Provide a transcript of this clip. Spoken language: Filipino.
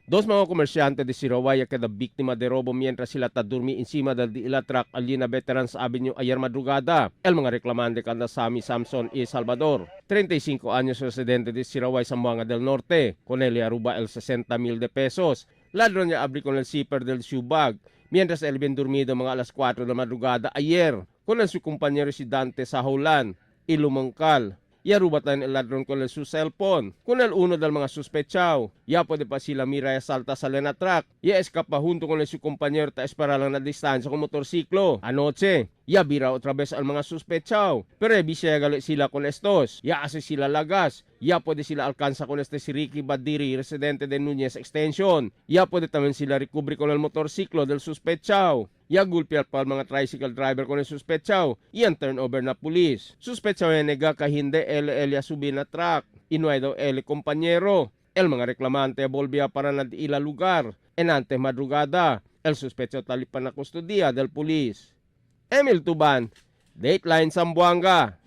Dos mga komersyante de Sirawaya queda biktima de robo mientras sila tadurmi encima del ila truck Alina Veterans Avenue ayer madrugada. El mga reclamante kanda Sammy Samson y Salvador, 35 años residente de Siraway, Zamboanga del Norte, con él aruba el 60,000 de pesos. Ladrón niya abri con el zipper del shoe bag, mientras él bien dormido mga alas 4 de madrugada ayer, con el su compañero residente sa Howlan, Ilumangkal. Yarubatan el ladrón con el su cellphone. Con el uno del mga suspechao, ya puede pa sila mira y salta sa lena truck. Ya escapa junto con el su compañero ta espera lang na distansya con motorsiklo. Anoche, ya vira otra vez al mga suspechao. Pero bisaya gali sila con estos. Ya ase sila lagas. Ya puede sila alcanza con este si Ricky Badiri, residente de Núñez Extension. Ya puede también sila recovery con el motorsiklo del suspechao. Ya gulpiar pa ang mga tricycle driver con el suspechao. Iyan turnover na pulis. Suspechao ya nega ka hindi el ya subi na truck. Inuay daw el kompanyero. El mga reklamante volvía para na ila lugar. En antes madrugada, el suspechao talipan na kustudiya del pulis. Emil Tuban, Dateline Zamboanga.